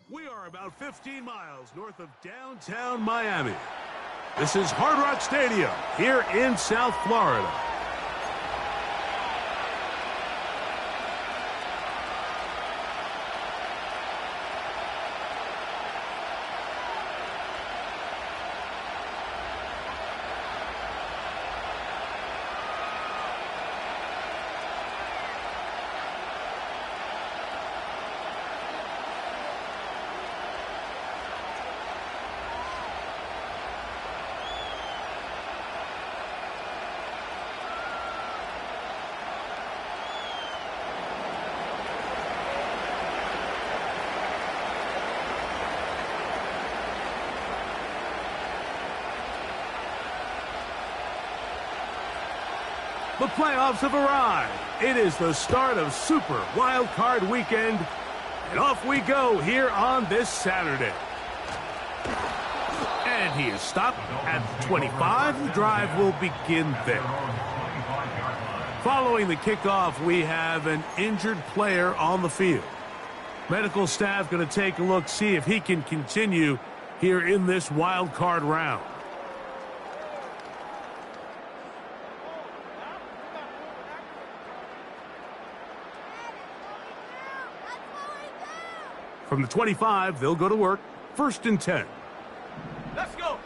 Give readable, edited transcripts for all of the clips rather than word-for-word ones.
We are about 15 miles north of downtown Miami. This is Hard Rock Stadium here in South Florida. The playoffs have arrived. It is the start of Super Wildcard Weekend, and off we go here on this Saturday. And he is stopped at 25. The drive will begin there. Following the kickoff, we have an injured player on the field. Medical staff going to take a look, see if he can continue here in this wild card round. From the 25, they'll go to work. 1st and 10. Let's go.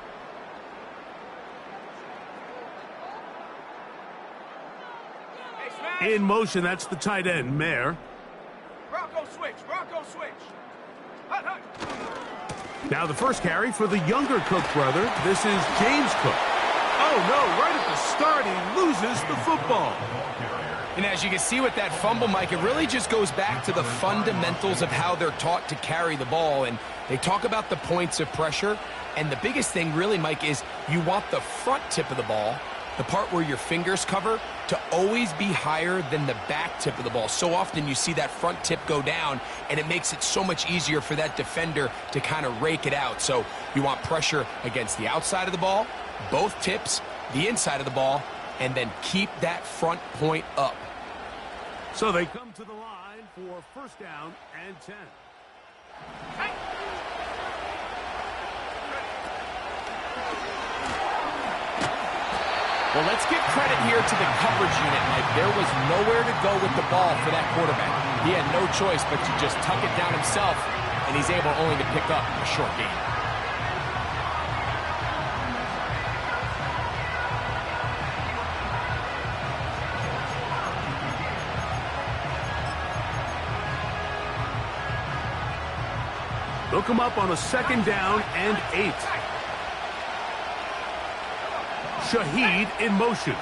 In motion, that's the tight end, Mayer. Bronco switch. Bronco switch. Hut, hut. Now the first carry for the younger Cook brother. This is James Cook. Oh, no, right at the start, he loses the football. And as you can see with that fumble, Mike, it really just goes back to the fundamentals of how they're taught to carry the ball. And they talk about the points of pressure. And the biggest thing really, Mike, is you want the front tip of the ball, the part where your fingers cover, to always be higher than the back tip of the ball. So often you see that front tip go down, and it makes it so much easier for that defender to kind of rake it out. So you want pressure against the outside of the ball, both tips, the inside of the ball, and then keep that front point up. So they come to the line for 1st down and 10. Well, let's give credit here to the coverage unit, Mike. There was nowhere to go with the ball for that quarterback. He had no choice but to just tuck it down himself, and he's able only to pick up a short gain. They'll come up on a 2nd down and 8. Shaheed in motion.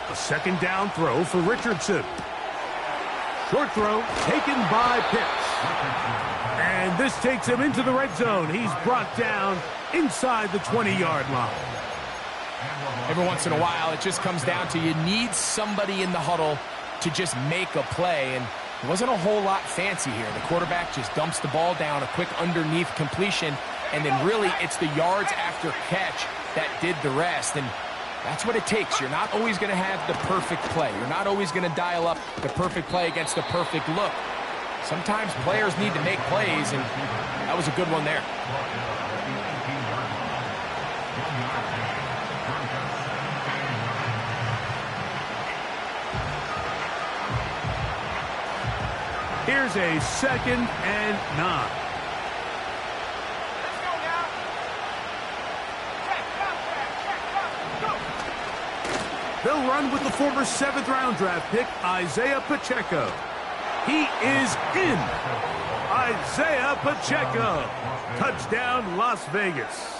A 2nd down throw for Richardson. Short throw taken by Pitts. And this takes him into the red zone. He's brought down inside the 20-yard line. Every once in a while, it just comes down to you need somebody in the huddle to just make a play, and it wasn't a whole lot fancy here. The quarterback just dumps the ball down, a quick underneath completion, and then really it's the yards after catch that did the rest, and that's what it takes. You're not always going to have the perfect play. You're not always going to dial up the perfect play against the perfect look. Sometimes players need to make plays, and that was a good one there. Here's a 2nd and 9. Let's go now. Go. They'll run with the former 7th-round draft pick, Isaiah Pacheco. He is in. Isaiah Pacheco. Touchdown, Las Vegas.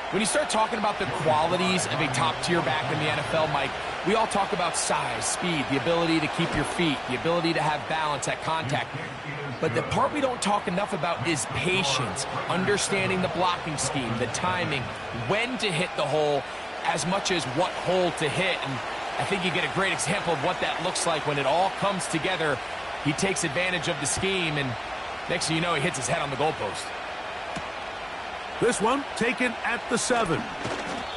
When you start talking about the qualities of a top-tier back in the NFL, Mike, we all talk about size, speed, the ability to keep your feet, the ability to have balance at contact. But the part we don't talk enough about is patience, understanding the blocking scheme, the timing, when to hit the hole, as much as what hole to hit. And I think you get a great example of what that looks like when it all comes together. He takes advantage of the scheme, and next thing you know, he hits his head on the goalpost. This one taken at the 7.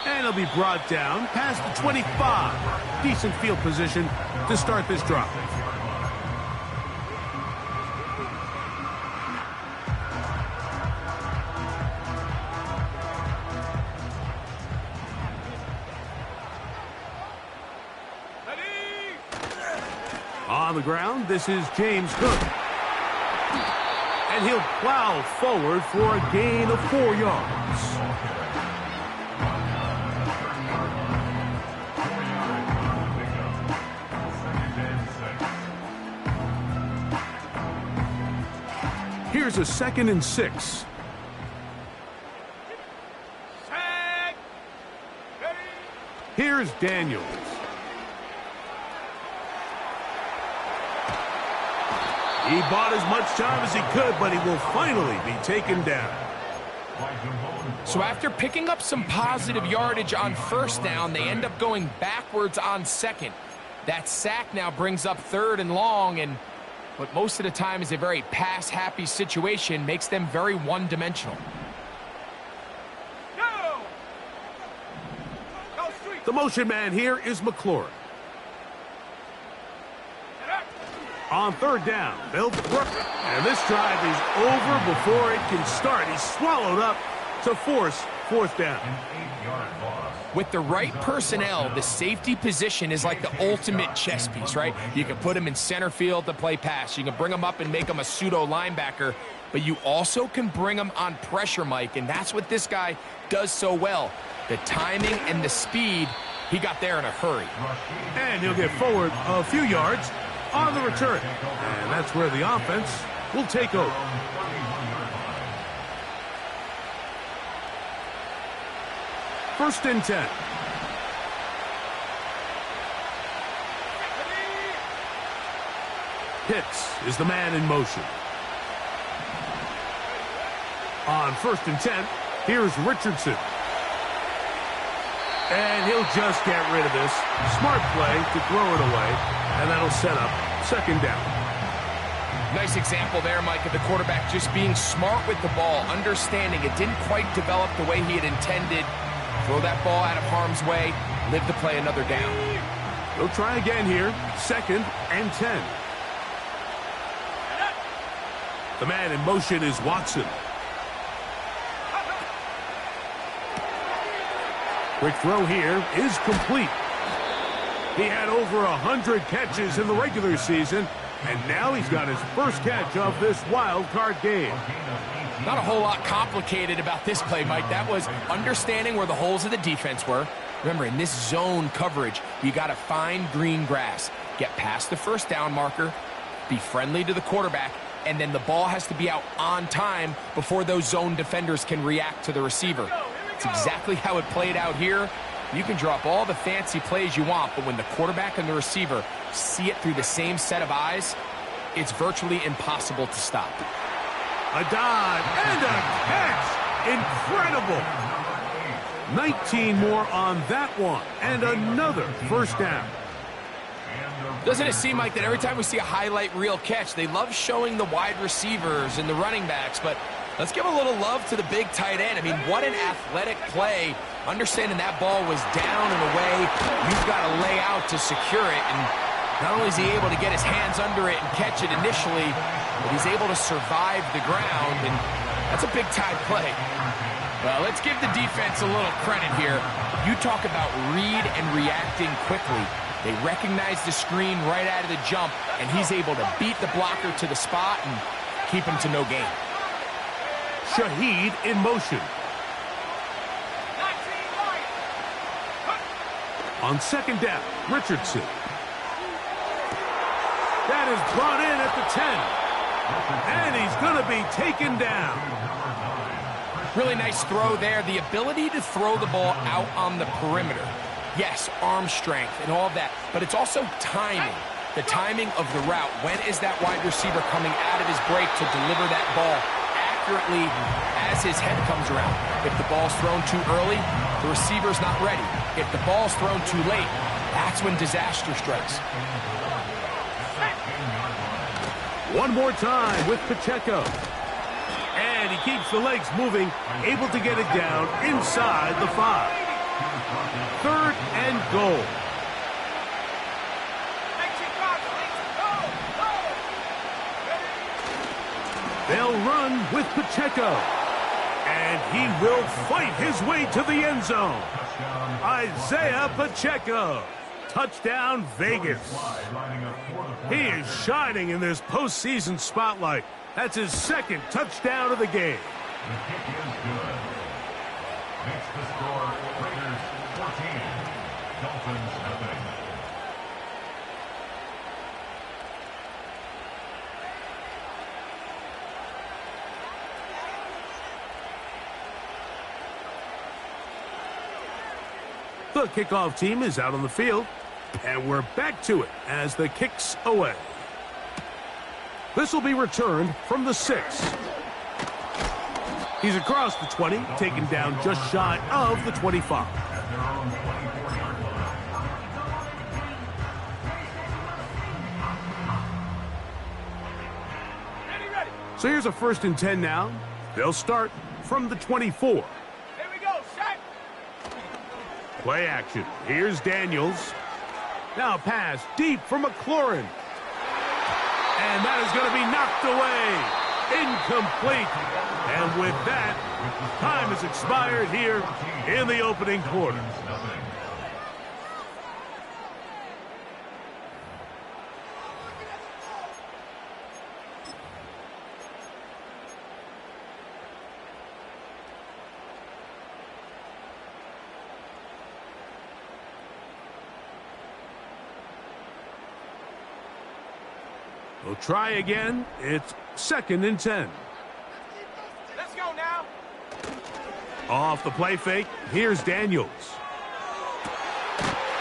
And he'll be brought down past the 25. decent field position to start this drive. On the ground, this is James Cook. And he'll plow forward for a gain of 4 yards. Here's a 2nd and 6. Here's Daniels. He bought as much time as he could, but he will finally be taken down. So after picking up some positive yardage on 1st down, they end up going backwards on 2nd. That sack now brings up 3rd and long, and what most of the time is a very pass-happy situation makes them very one-dimensional. The motion man here is McLaurin. On 3rd down, they'll throw. And this drive is over before it can start. He's swallowed up to force 4th down. With the right personnel, the safety position is like the ultimate chess piece, right? You can put him in center field to play pass. You can bring him up and make him a pseudo linebacker, but you also can bring him on pressure, Mike, and that's what this guy does so well. The timing and the speed, he got there in a hurry. And he'll get forward a few yards on the return. And that's where the offense will take over. First and 10. Pitts is the man in motion. On 1st and 10, here's Richardson. And he'll just get rid of this. Smart play to throw it away, and that'll set up 2nd down. Nice example there, Mike, of the quarterback just being smart with the ball, understanding it didn't quite develop the way he had intended. Throw that ball out of harm's way, live to play another down. He'll try again here, 2nd and 10. The man in motion is Watson. Quick throw here is complete. He had over 100 catches in the regular season, and now he's got his first catch of this wild card game. Not a whole lot complicated about this play, Mike. That was understanding where the holes of the defense were. Remember, in this zone coverage, you got to find green grass, get past the 1st down marker, be friendly to the quarterback, and then the ball has to be out on time before those zone defenders can react to the receiver. It's exactly how it played out here. You can drop all the fancy plays you want, but when the quarterback and the receiver see it through the same set of eyes, it's virtually impossible to stop. A dive and a catch. Incredible. 19 more on that one, and another 1st down. Doesn't it seem like that every time we see a highlight reel catch, they love showing the wide receivers and the running backs, but let's give a little love to the big tight end. I mean, what an athletic play. Understanding that ball was down and away, you've got to lay out to secure it. And not only is he able to get his hands under it and catch it initially, but he's able to survive the ground, and that's a big-time play. Well, let's give the defense a little credit here. You talk about read and reacting quickly. They recognize the screen right out of the jump, and he's able to beat the blocker to the spot and keep him to no gain. Shaheed in motion. On 2nd down, Richardson. That is brought in at the 10. And he's going to be taken down. Really nice throw there. The ability to throw the ball out on the perimeter. Yes, arm strength and all of that, but it's also timing. The timing of the route. When is that wide receiver coming out of his break to deliver that ball accurately as his head comes around? If the ball's thrown too early, the receiver's not ready. If the ball's thrown too late, that's when disaster strikes. One more time with Pacheco. And he keeps the legs moving, able to get it down inside the 5. 3rd and goal. They'll run with Pacheco. And he will fight his way to the end zone. Isaiah Pacheco. Touchdown, Vegas. He is shining in this postseason spotlight. That's his second touchdown of the game. The kick is good. Makes the score Raiders 14, Dolphins nothing. The kickoff team is out on the field, and we're back to it as the kick's away. This will be returned from the 6. He's across the 20, taken down just shy of the 25. So here's a 1st and 10 now. They'll start from the 24. Here we go, set. Play action. Here's Daniels. Now a pass deep for McLaurin. And that is going to be knocked away. Incomplete. And with that, time has expired here in the opening quarter. We'll try again. It's 2nd and 10. Let's go now. Off the play fake, here's Daniels.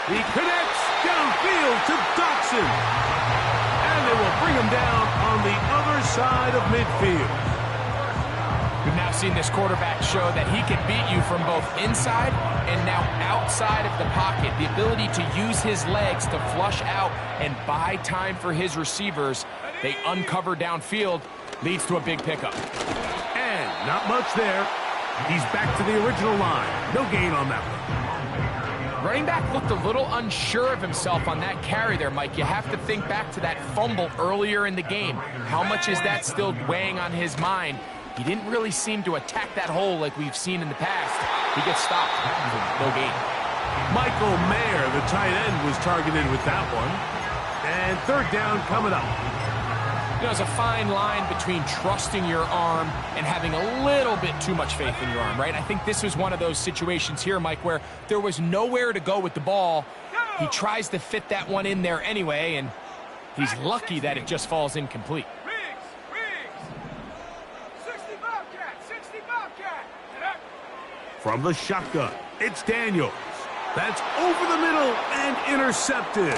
He connects downfield to Dotson. And they will bring him down on the other side of midfield. We've now seen this quarterback show that he can beat you from both inside and now outside of the pocket. The ability to use his legs to flush out and buy time for his receivers. They uncover downfield, leads to a big pickup. And not much there. He's back to the original line. No gain on that one. Running back looked a little unsure of himself on that carry there, Mike. You have to think back to that fumble earlier in the game. How much is that still weighing on his mind? He didn't really seem to attack that hole like we've seen in the past. He gets stopped. No gain. Michael Mayer, the tight end, was targeted with that one. And 3rd down coming up. You know, there's a fine line between trusting your arm and having a little bit too much faith in your arm, right? I think this was one of those situations here, Mike, where there was nowhere to go with the ball. He tries to fit that one in there anyway, and he's lucky that it just falls incomplete. From the shotgun, it's Daniels. That's over the middle and intercepted.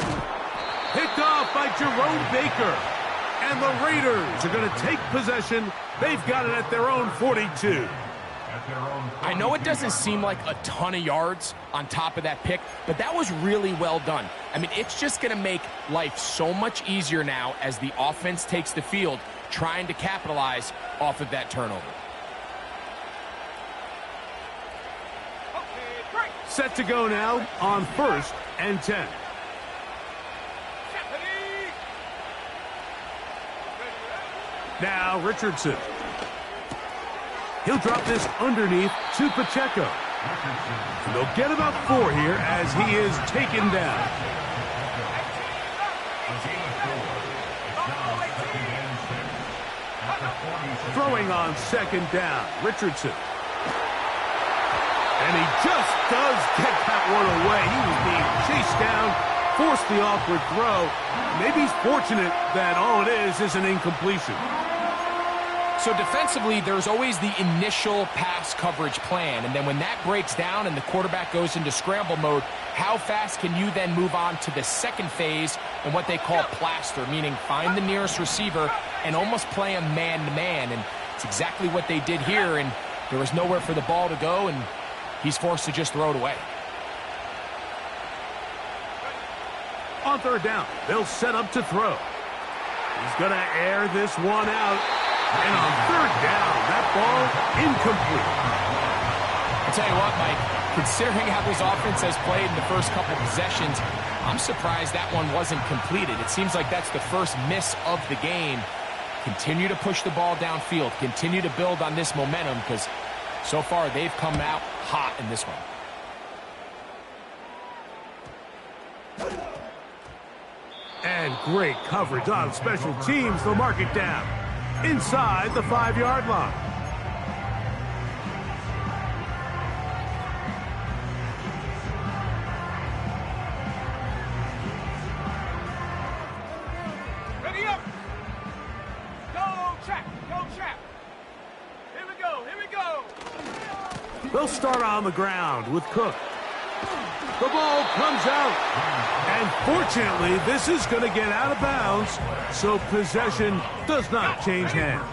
Picked off by Jerome Baker. And the Raiders are going to take possession. They've got it at their own 42. I know it doesn't seem like a ton of yards on top of that pick, but that was really well done. I mean, it's just going to make life so much easier now as the offense takes the field, trying to capitalize off of that turnover. Set to go now on 1st and 10. Now Richardson. He'll drop this underneath to Pacheco. And they'll get about 4 here as he is taken down. Throwing on 2nd down, Richardson. And he just does get that one away. He was being chased down, forced the awkward throw. Maybe he's fortunate that all it is an incompletion. So defensively, there's always the initial pass coverage plan. And then when that breaks down and the quarterback goes into scramble mode, how fast can you then move on to the second phase and what they call plaster, meaning find the nearest receiver and almost play him man-to-man. And it's exactly what they did here, and there was nowhere for the ball to go, and he's forced to just throw it away. On 3rd down, they'll set up to throw. He's going to air this one out. And on 3rd down, that ball incomplete. I'll tell you what, Mike, considering how this offense has played in the first couple possessions, I'm surprised that one wasn't completed. It seems like that's the first miss of the game. continue to push the ball downfield, continue to build on this momentum, because so far they've come out hot in this one. And great coverage on special teams. They'll mark it down inside the 5-yard line. Ready up. Go trap. Go trap. Here we go. Here we go. They'll start on the ground with Cook. The ball comes out. And fortunately, this is going to get out of bounds, so possession does not change hands.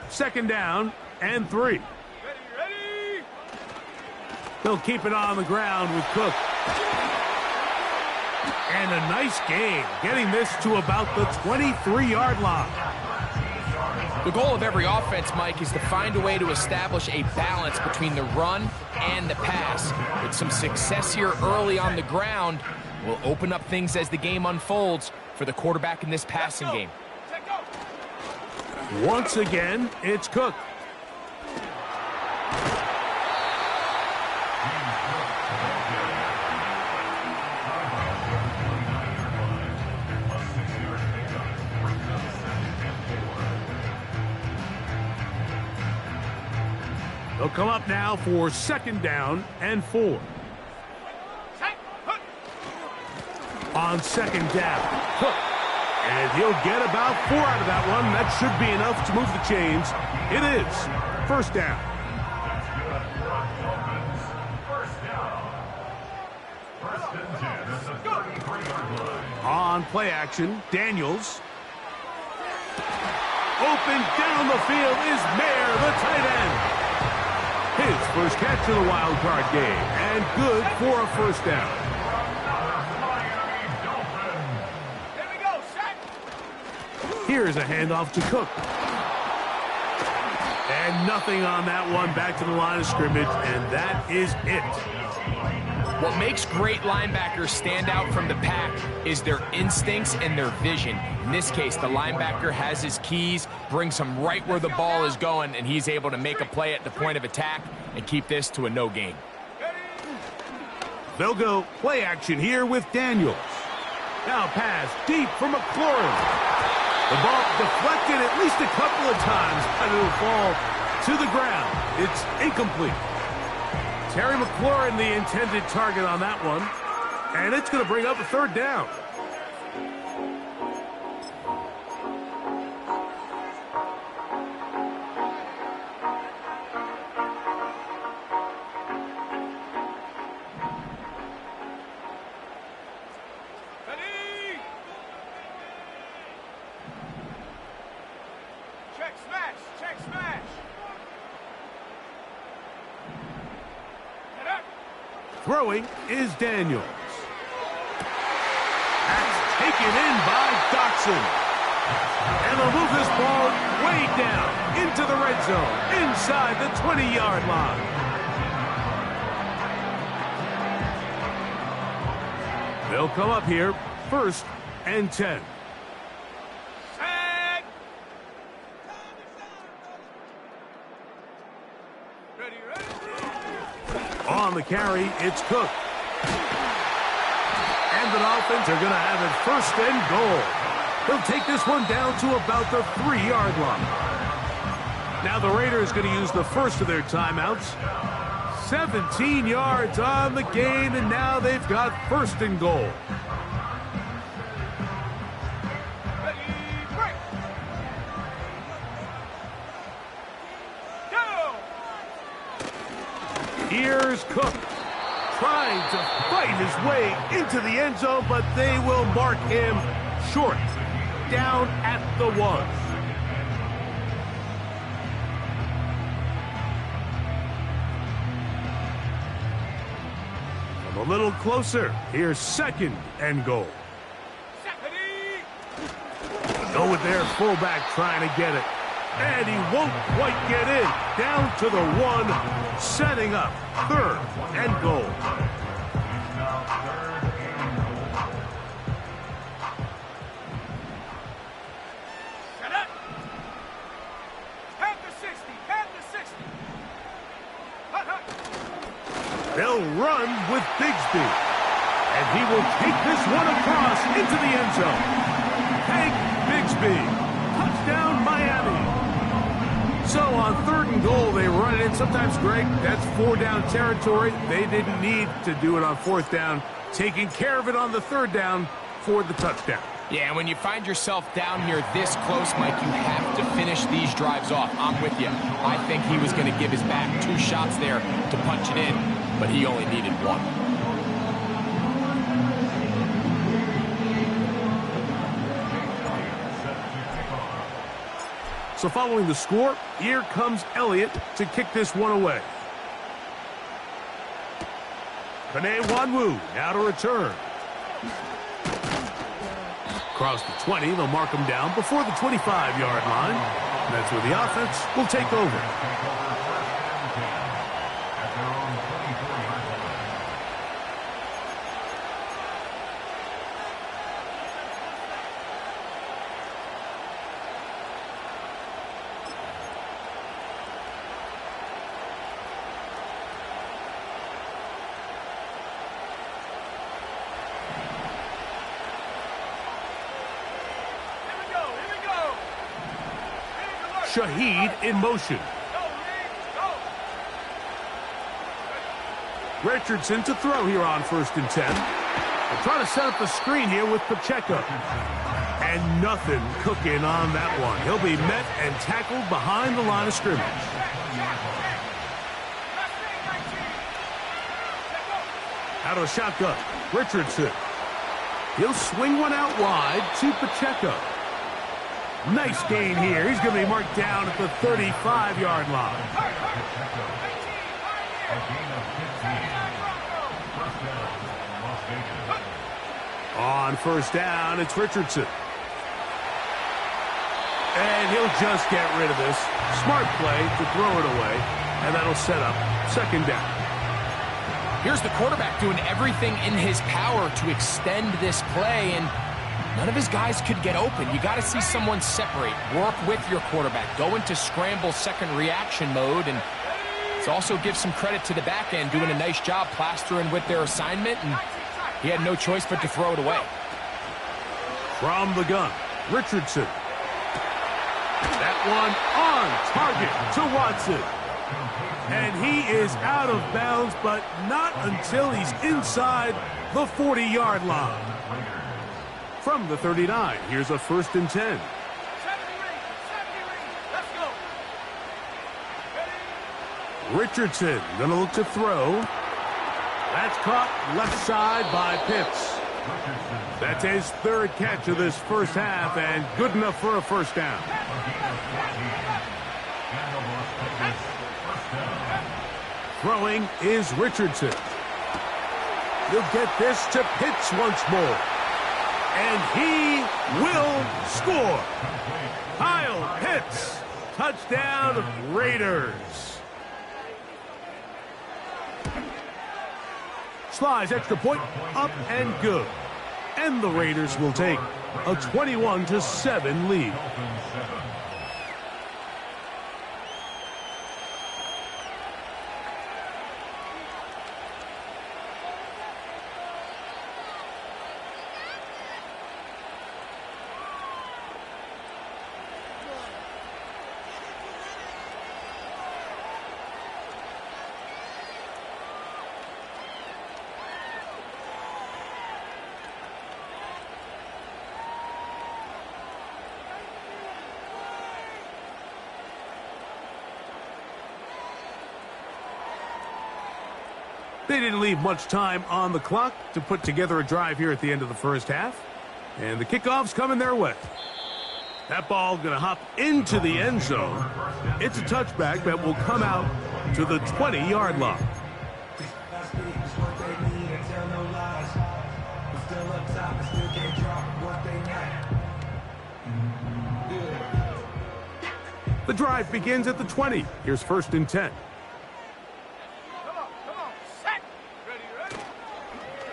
2nd down and 3. Ready. They'll keep it on the ground with Cook. And a nice game, getting this to about the 23-yard line. The goal of every offense, Mike, is to find a way to establish a balance between the run and the pass. With some success here early on the ground, will open up things as the game unfolds for the quarterback in this passing game. Once again, it's Cook. They'll come up now for 2nd down and 4. On 2nd down, Cook. And he'll get about 4 out of that one. That should be enough to move the chains. It is 1st down. On play action, Daniels. Open down the field is Mayer, the tight end. His first catch of the wild card game, and good for a 1st down. Here we go. Set. Here's a handoff to Cook. And nothing on that one, back to the line of scrimmage, and that is it. What makes great linebackers stand out from the pack is their instincts and their vision. In this case, the linebacker has his keys, brings him right where the ball is going, and he's able to make a play at the point of attack and keep this to a no gain. They'll go play action here with Daniels. Now pass deep for McLaurin. The ball deflected at least a couple of times, but it'll fall to the ground. It's incomplete. Terry McLaurin, the intended target on that one. And it's going to bring up a 3rd down. Ready. Check smash. Check smash. Throwing is Daniels. That's taken in by Dotson. And they'll move this ball way down into the red zone, inside the 20-yard line. They'll come up here, 1st and 10. Set. Ready. On the carry, it's Cook. And the Dolphins are going to have it 1st and goal. They'll take this one down to about the 3-yard line. Now the Raiders going to use the first of their timeouts. 17 yards on the gain, and now they've got 1st and goal. Ready. Break. Go. Here's Cook trying to fight his way into the end zone, but they will mark him short, down at the 1. From a little closer, here's 2nd and goal. Go with their fullback trying to get it. And he won't quite get in. Down to the 1, setting up 3rd and goal. run with Bigsby. And he will take this one across into the end zone. Hank Bigsby. Touchdown, Miami. So on 3rd and goal, they run it in. Sometimes, Greg, that's 4-down territory. They didn't need to do it on 4th down. Taking care of it on the 3rd down for the touchdown. Yeah, when you find yourself down here this close, Mike, you have to finish these drives off. I'm with you. I think he was going to give his back 2 shots there to punch it in, but he only needed 1. So following the score, here comes Elliott to kick this one away. Panay Wanwu now to return. Across the 20, they'll mark him down before the 25-yard line. That's where the offense will take over. Shaheed in motion. Richardson to throw here on 1st and 10. They're trying to set up the screen here with Pacheco. And nothing cooking on that one. He'll be met and tackled behind the line of scrimmage. Out of a shotgun, Richardson. He'll swing one out wide to Pacheco. Nice gain here. He's going to be marked down at the 35-yard line. On 1st down, it's Richardson. And he'll just get rid of this. Smart play to throw it away, and that'll set up 2nd down. Here's the quarterback doing everything in his power to extend this play, and none of his guys could get open. You got to see someone separate, work with your quarterback, go into scramble 2nd reaction mode, and it also gives some credit to the back end doing a nice job plastering with their assignment, and he had no choice but to throw it away. From the gun, Richardson. That one on target to Watson. And he is out of bounds, but not until he's inside the 40-yard line. From the 39, here's a 1st and 10. Richardson gonna look to throw. That's caught left side by Pitts. That's his 3rd catch of this 1st half, and good enough for a 1st down. Throwing is Richardson. He'll get this to Pitts once more. And he will score. Kyle Pitts. Touchdown, Raiders. Slides extra point, up and good. And the Raiders will take a 21-7 lead. They didn't leave much time on the clock to put together a drive here at the end of the 1st half. And the kickoff's coming their way. That ball going to hop into the end zone. It's a touchback that will come out to the 20-yard line. The drive begins at the 20. Here's 1st and 10.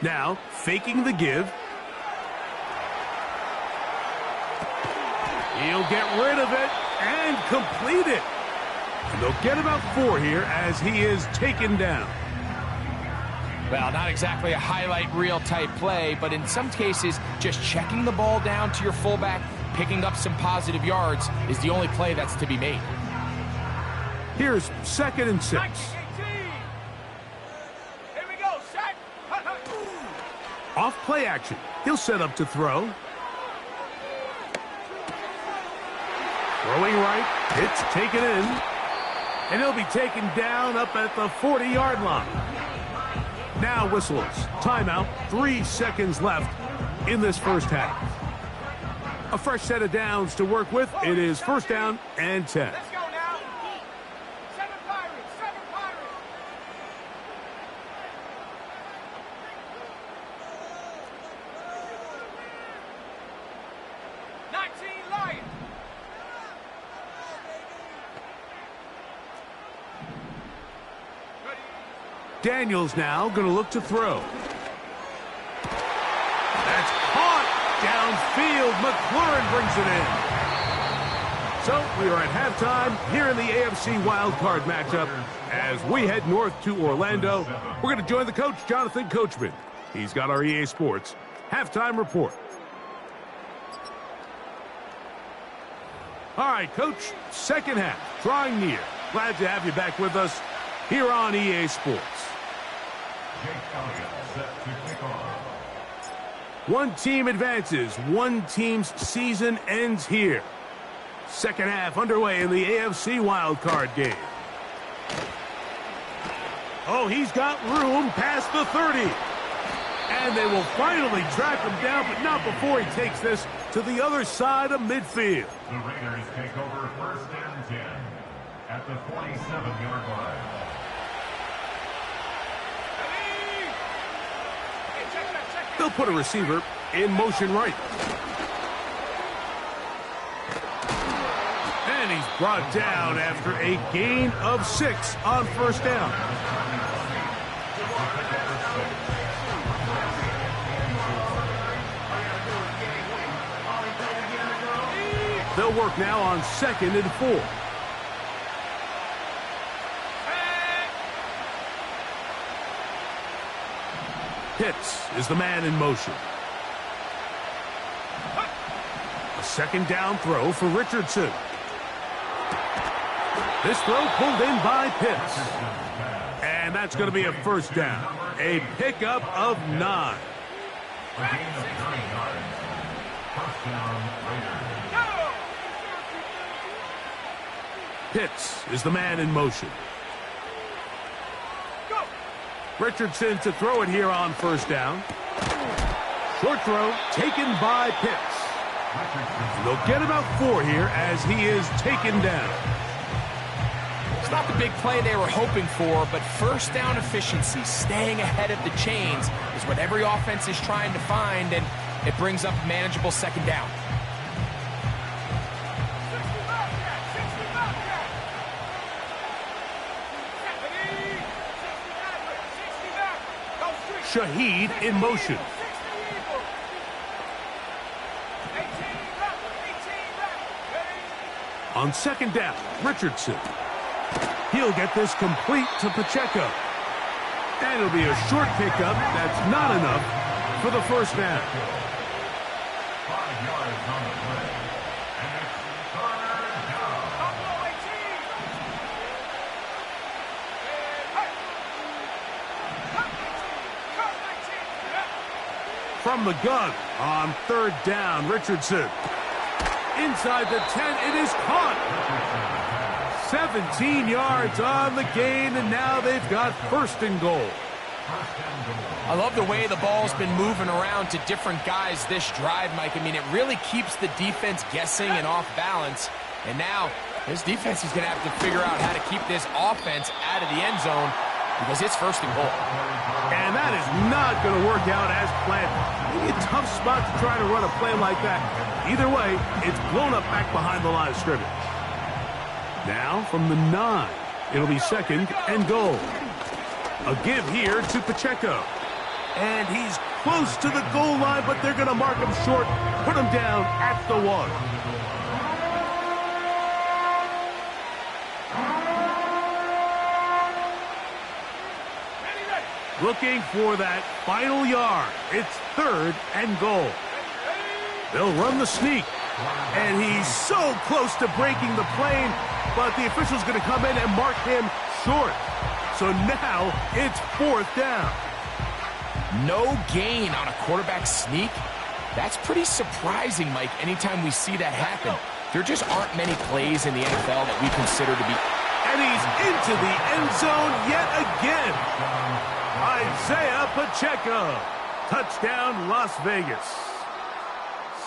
Now, faking the give. He'll get rid of it and complete it. And they'll get about 4 here as he is taken down. Well, not exactly a highlight reel type play, but in some cases, just checking the ball down to your fullback, picking up some positive yards is the only play that's to be made. Here's 2nd and 6. Here we go, set. Off play action. He'll set up to throw. Throwing right. It's taken in. And he'll be taken down up at the 40-yard line. Now whistles. Timeout. 3 seconds left in this first half. A fresh set of downs to work with. It is 1st down and 10. Let's go now. 7 Pirates, 7 Pirates. 19 Lions. Daniels now going to look to throw. That's caught downfield. McLaurin brings it in. So we are at halftime here in the AFC Wildcard matchup as we head north to Orlando. We're going to join the coach, Jonathan Coachman. He's got our EA Sports halftime report. All right, Coach, second half, drawing near. Glad to have you back with us here on EA Sports. One team advances. One team's season ends here. Second half underway in the AFC wildcard game. Oh, he's got room past the 30. And they will finally track him down, but not before he takes this to the other side of midfield. The Raiders take over 1st and 10 at the 47-yard line. They'll put a receiver in motion right. And he's brought down after a gain of 6 on 1st down. They'll work now on 2nd and 4. Pitts is the man in motion. A 2nd down throw for Richardson. This throw pulled in by Pitts. And that's going to be a 1st down. A pickup of 9. A gain of 9 yards. 1st down, Raiders. Pitts is the man in motion. Richardson to throw it here on 1st down. Short throw taken by Pitts. They'll get about 4 here as he is taken down. It's not the big play they were hoping for, but 1st down efficiency, staying ahead of the chains, is what every offense is trying to find, and it brings up a manageable 2nd down. Shaheed in motion. On 2nd down, Richardson. He'll get this complete to Pacheco. And it'll be a short pickup. That's not enough for the 1st down. 5 yards on the play. And it's 3rd down. From the gun on 3rd down, Richardson. Inside the 10, it is caught. 17 yards on the gain, and now they've got 1st and goal. I love the way the ball's been moving around to different guys this drive, Mike. I mean, it really keeps the defense guessing and off balance. And now this defense is going to have to figure out how to keep this offense out of the end zone because it's 1st and goal. And that is not going to work out as planned. Maybe a tough spot to try to run a play like that. Either way, it's blown up back behind the line of scrimmage. Now from the 9, it'll be 2nd and goal. A give here to Pacheco. And he's close to the goal line, but they're going to mark him short, put him down at the 1. Looking for that final yard. It's 3rd and goal. They'll run the sneak. And he's so close to breaking the plane, but the official's going to come in and mark him short. So now it's 4th down. No gain on a quarterback sneak. That's pretty surprising, Mike, anytime we see that happen. There just aren't many plays in the NFL that we consider to be... And he's into the end zone yet again. Isaiah Pacheco. Touchdown, Las Vegas.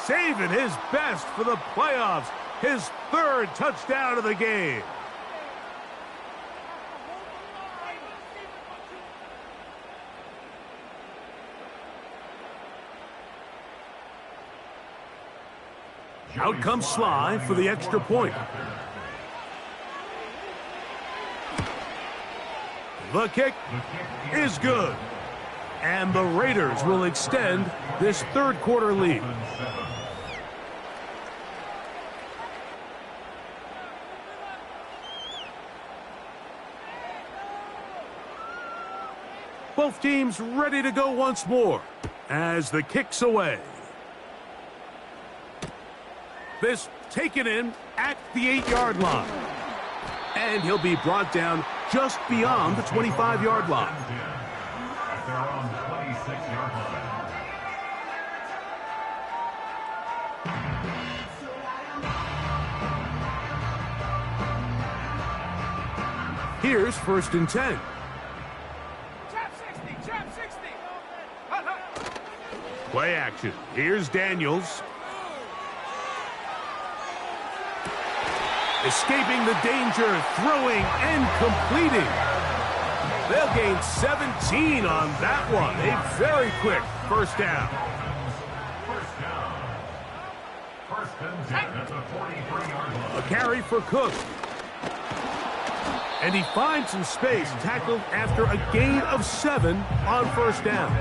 Saving his best for the playoffs. His 3rd touchdown of the game. Out comes Sly for the extra point. The kick is good. And the Raiders will extend this 3rd quarter lead. Both teams ready to go once more as the kick's away. This taken in at the 8-yard line. And he'll be brought down just beyond the 25-yard line. They're on the 26-yard line. Here's 1st and 10. Trap 60. Play action. Here's Daniels. Escaping the danger, throwing and completing. They'll gain 17 on that one. A very quick 1st down. 1st and 10 at the 43-yard line. A carry for Cook. And he finds some space, tackled after a gain of 7 on 1st down.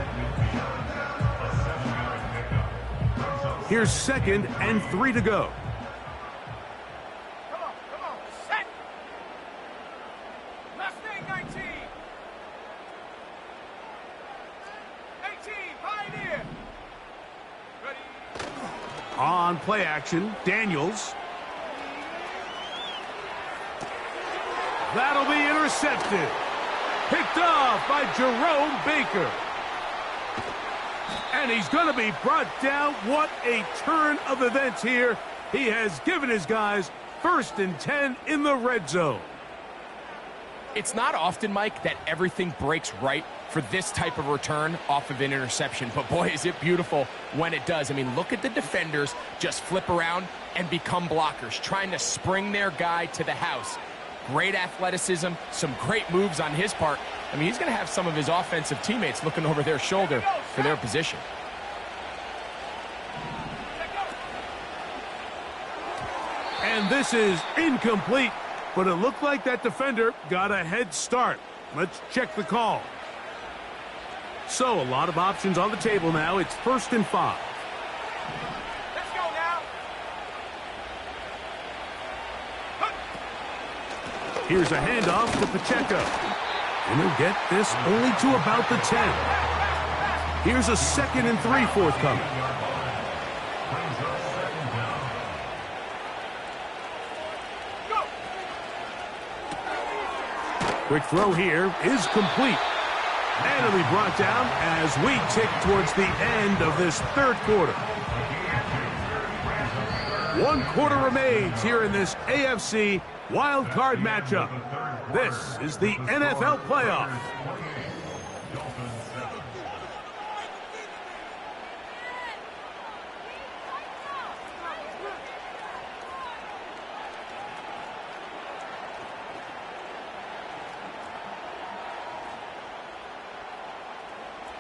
Here's 2nd and 3 to go. Come on, set. Mustang 19. 18, Pioneer. Ready. On play action, Daniels. That'll be intercepted. Picked off by Jerome Baker. And he's going to be brought down. What a turn of events here. He has given his guys 1st and 10 in the red zone. It's not often, Mike, that everything breaks right for this type of return off of an interception. But boy, is it beautiful when it does. I mean, look at the defenders just flip around and become blockers, trying to spring their guy to the house. Great athleticism, some great moves on his part. I mean, he's going to have some of his offensive teammates looking over their shoulder for their position. And this is incomplete, but it looked like that defender got a head start. Let's check the call. So a lot of options on the table now. It's 1st and 5. Let's go now. Here's a handoff to Pacheco. And he'll get this only to about the 10. Here's a 2nd and 3 forthcoming. Quick throw here is complete. And it'll be brought down as we tick towards the end of this 3rd quarter. 1 quarter remains here in this AFC Wildcard matchup. This is the NFL playoff.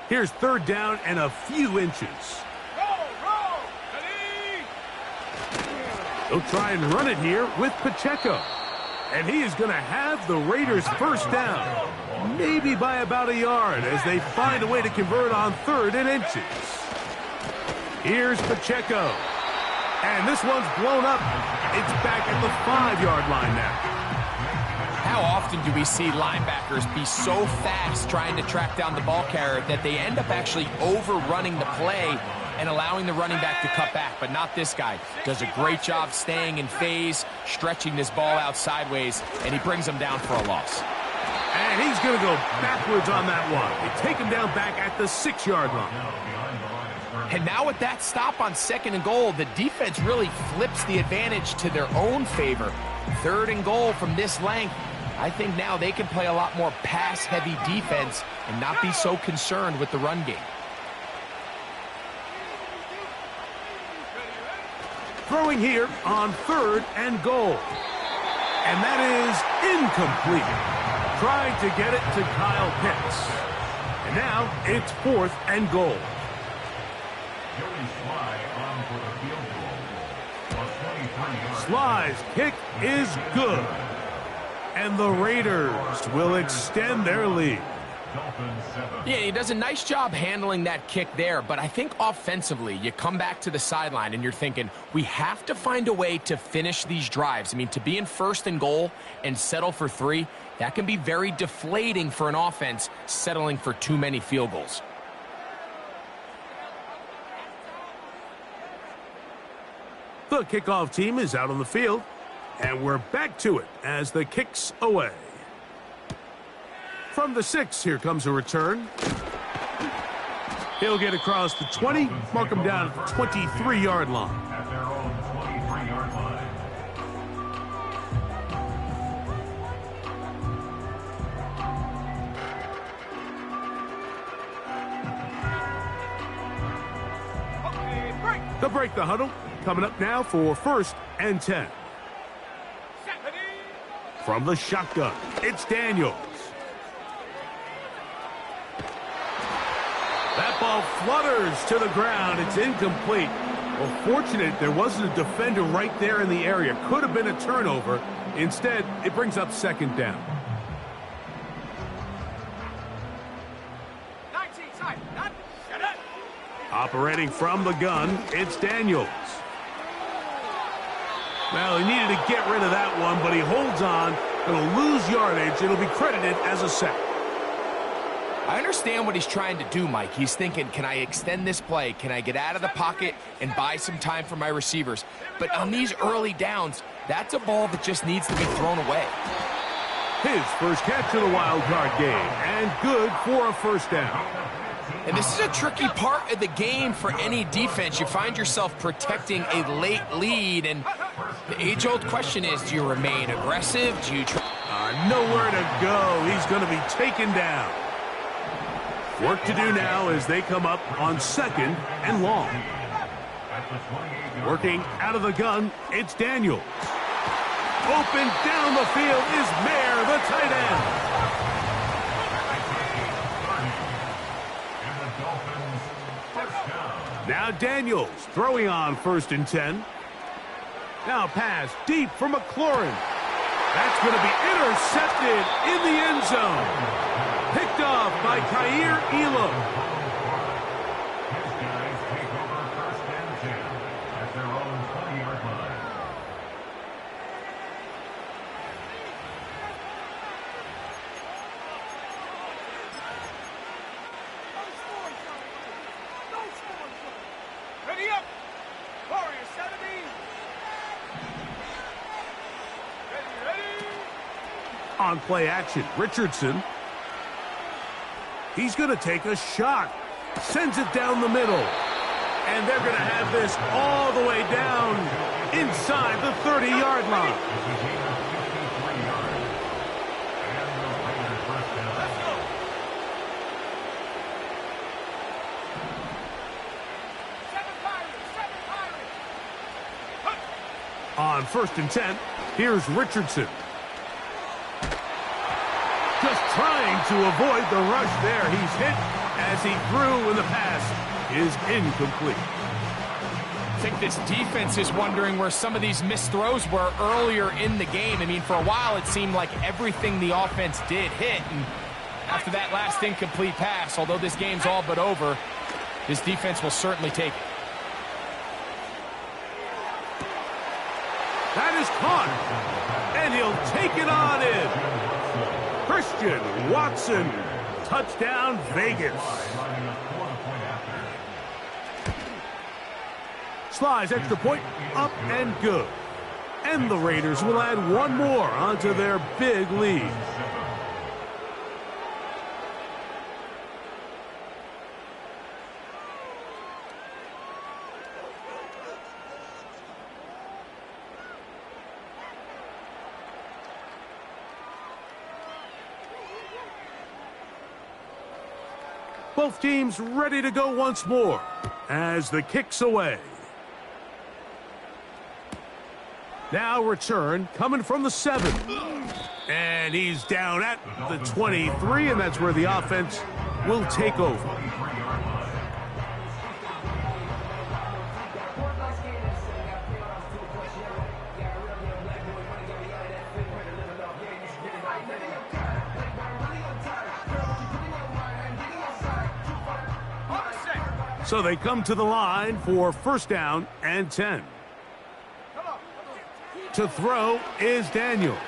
Here's 3rd down and a few inches. Roll, ready. They'll try and run it here with Pacheco. And he is going to have the Raiders 1st down. Maybe by about a yard as they find a way to convert on 3rd and inches. Here's Pacheco. And this one's blown up. It's back at the 5-yard line now. How often do we see linebackers be so fast trying to track down the ball carrier that they end up actually overrunning the play and allowing the running back to cut back? But not this guy. Does a great job staying in phase, stretching this ball out sideways, and he brings him down for a loss. And he's going to go backwards on that one. They take him down back at the 6-yard line. And now with that stop on 2nd and goal, the defense really flips the advantage to their own favor. 3rd and goal from this length. I think now they can play a lot more pass-heavy defense and not be so concerned with the run game. Throwing here on 3rd and goal. And that is incomplete. Trying to get it to Kyle Pitts. And now it's 4th and goal. Sly's kick is good. And the Raiders will extend their lead. Yeah, he does a nice job handling that kick there, but I think offensively, you come back to the sideline and you're thinking, we have to find a way to finish these drives. I mean, to be in 1st and goal and settle for 3, that can be very deflating for an offense settling for too many field goals. The kickoff team is out on the field, and we're back to it as the kick's away. From the 6, here comes a return. He'll get across the 20, mark him down at the 23-yard line. At their own 23-yard line. Okay, break. They'll break the huddle. Coming up now for 1st and 10. From the shotgun, it's Daniels. That ball flutters to the ground. It's incomplete. Well, fortunate there wasn't a defender right there in the area. Could have been a turnover. Instead, it brings up 2nd down. 19 side. Not. Shut up. Operating from the gun, it's Daniels. Well, he needed to get rid of that one, but he holds on. It'll lose yardage. It'll be credited as a sack. I understand what he's trying to do, Mike. He's thinking, can I extend this play? Can I get out of the pocket and buy some time for my receivers? But on these early downs, that's a ball that just needs to be thrown away. His first catch of the wild card game, and good for a 1st down. And this is a tricky part of the game for any defense. You find yourself protecting a late lead, and the age-old question is, do you remain aggressive? Do you try? Nowhere to go. He's going to be taken down. Work to do now as they come up on 2nd and long. Working out of the gun, it's Daniels. Open down the field is Mayer, the tight end. Now Daniels throwing on 1st and 10. Now pass deep for McLaurin. That's going to be intercepted in the end zone. Picked off by Kaiir Elam. His guys take over 1st and 10 at their own 20-yard line. Ready up. Warrior 70. Ready. On play action, Richardson. He's going to take a shot. Sends it down the middle. And they're going to have this all the way down inside the 30-yard line. On 1st and 10, here's Richardson. Just trying to avoid the rush there. He's hit as he threw, and the pass is incomplete. I think this defense is wondering where some of these missed throws were earlier in the game. I mean, for a while it seemed like everything the offense did hit, and after that last incomplete pass, although this game's all but over, this defense will certainly take it. That is caught. And he'll take it on in. Christian Watson. Touchdown, Vegas. Slides extra point, up and good. And the Raiders will add one more onto their big lead. Both teams ready to go once more as the kick's away. Now return coming from the 7. And he's down at the 23, and that's where the offense will take over. So they come to the line for first down and 10. To throw is Daniels.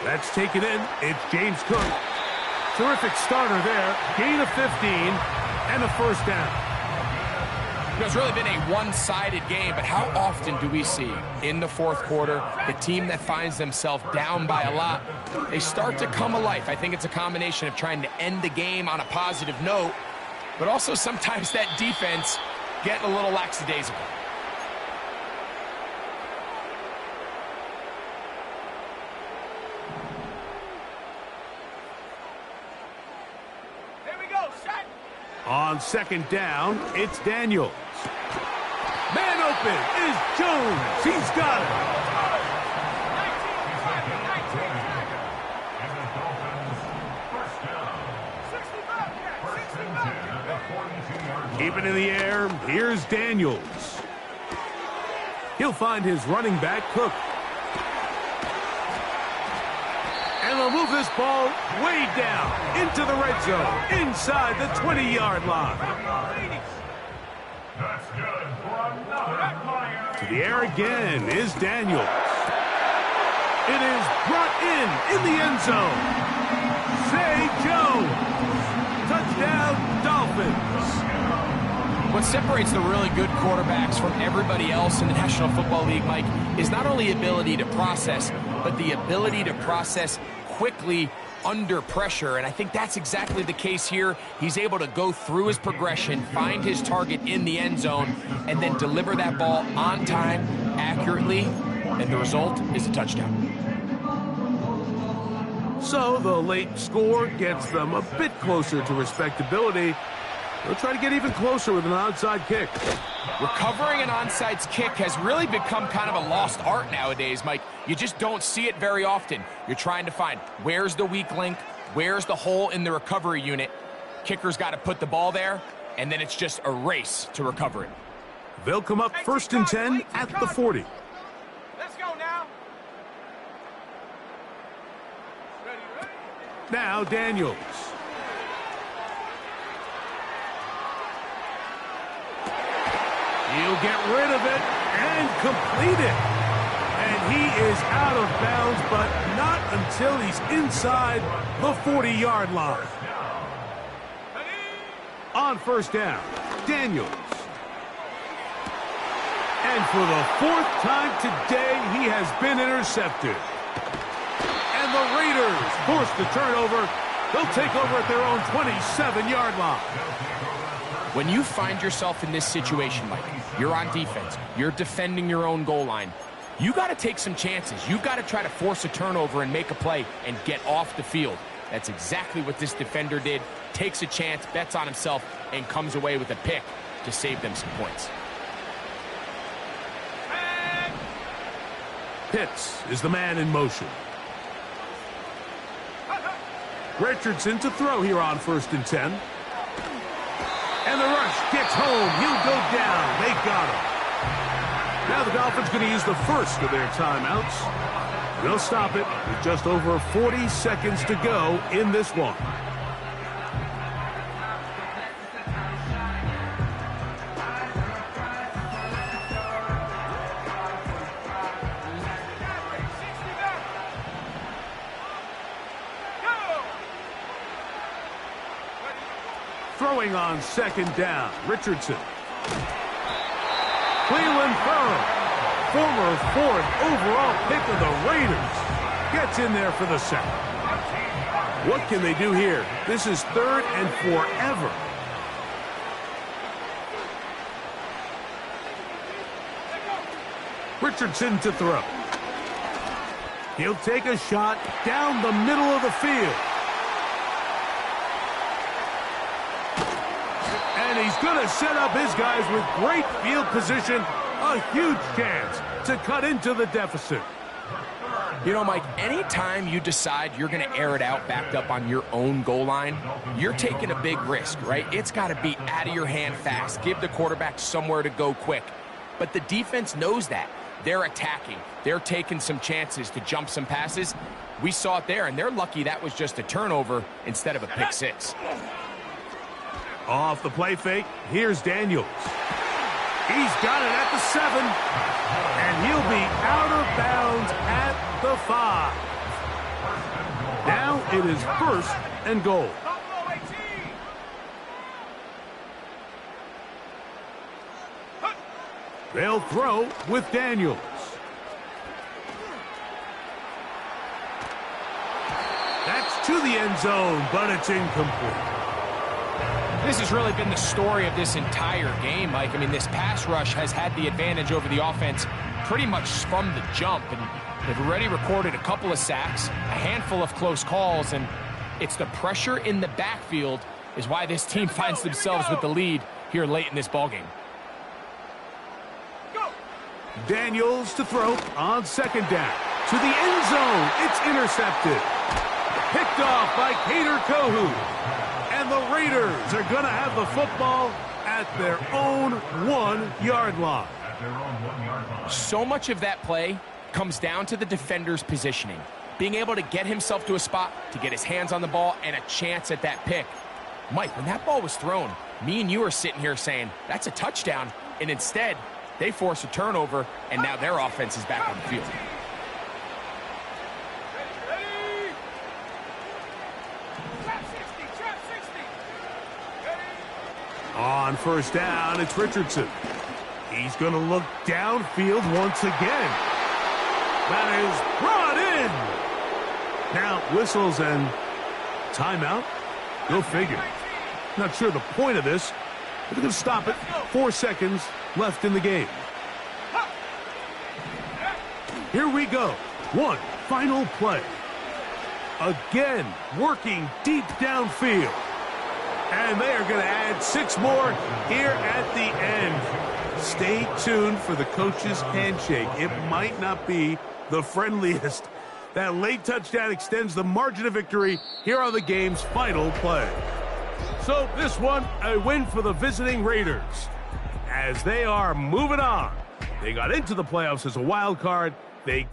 That's taken in. It's James Cook. Terrific starter there. Gain of 15 and a first down. It's really been a one-sided game, but how often do we see in the fourth quarter the team that finds themselves down by a lot, they start to come alive? I think it's a combination of trying to end the game on a positive note, but also sometimes that defense getting a little lackadaisical. On second down, it's Daniels. Man open is Jones. He's got it. Keep it in the air. Here's Daniels. He'll find his running back, Cook. And they'll move this ball way down into the red zone, inside the 20-yard line. That's good for another. To the air again is Daniels. It is brought in the end zone. Zay Jones. Touchdown, Dolphins. What separates the really good quarterbacks from everybody else in the National Football League, Mike, is not only ability to process, but the ability to process quickly under pressure, and I think that's exactly the case here. He's able to go through his progression, find his target in the end zone, and then deliver that ball on time, accurately, and the result is a touchdown. So the late score gets them a bit closer to respectability. They'll try to get even closer with an onside kick. Recovering an onside kick has really become kind of a lost art nowadays, Mike. You just don't see it very often. You're trying to find where's the weak link, where's the hole in the recovery unit. Kicker's got to put the ball there, and then it's just a race to recover it. They'll come up first and 10 at the 40. Let's go now. Ready. Now Daniels. He'll get rid of it and complete it. And he is out of bounds, but not until he's inside the 40-yard line. On first down, Daniels. And for the fourth time today, he has been intercepted. And the Raiders force the turnover. They'll take over at their own 27-yard line. When you find yourself in this situation, Mike, you're on defense, you're defending your own goal line, you got to take some chances. You've got to try to force a turnover and make a play and get off the field. That's exactly what this defender did. Takes a chance, bets on himself, and comes away with a pick to save them some points. Pitts is the man in motion. Richardson to throw here on first and 10. And the rush gets home. He'll go down. They got him. Now the Dolphins going to use the first of their timeouts. They'll stop it with just over 40 seconds to go in this one. throwing on second down. Richardson. Cleveland Ferrell, former 4th overall pick of the Raiders, gets in there for the sack. What can they do here? This is 3rd and forever. Richardson to throw. He'll take a shot down the middle of the field. And he's going to set up his guys with great field position. A huge chance to cut into the deficit. You know, Mike, anytime you decide you're going to air it out backed up on your own goal line, you're taking a big risk, right? It's got to be out of your hand fast. Give the quarterback somewhere to go quick. But the defense knows that. They're attacking. They're taking some chances to jump some passes. We saw it there, and they're lucky that was just a turnover instead of a pick six. Off the play fake, here's Daniels. He's got it at the 7, and he'll be out of bounds at the 5. Now it is 1st and goal. They'll throw with Daniels. That's to the end zone, but it's incomplete. This has really been the story of this entire game, Mike. I mean, this pass rush has had the advantage over the offense pretty much from the jump. And they've already recorded a couple of sacks, a handful of close calls, and it's the pressure in the backfield is why this team finds themselves with the lead here late in this ballgame. Daniels to throw on second down. To the end zone. It's intercepted. Picked off by Kader Kohou. And the Raiders are going to have the football at their own 1-yard line. So much of that play comes down to the defender's positioning. Being able to get himself to a spot, to get his hands on the ball, and a chance at that pick. Mike, when that ball was thrown, me and you are sitting here saying, that's a touchdown. And instead, they force a turnover, and now their offense is back on the field. On first down, it's Richardson. He's going to look downfield once again. That is brought in. Now whistles and timeout. Go figure. Not sure the point of this. They're going to stop it. 4 seconds left in the game. Here we go. One final play. Again, working deep downfield. And they are going to add 6 more here at the end. Stay tuned for the coach's handshake. It might not be the friendliest. That late touchdown extends the margin of victory here on the game's final play. So this one, a win for the visiting Raiders. As they are moving on. They got into the playoffs as a wild card. They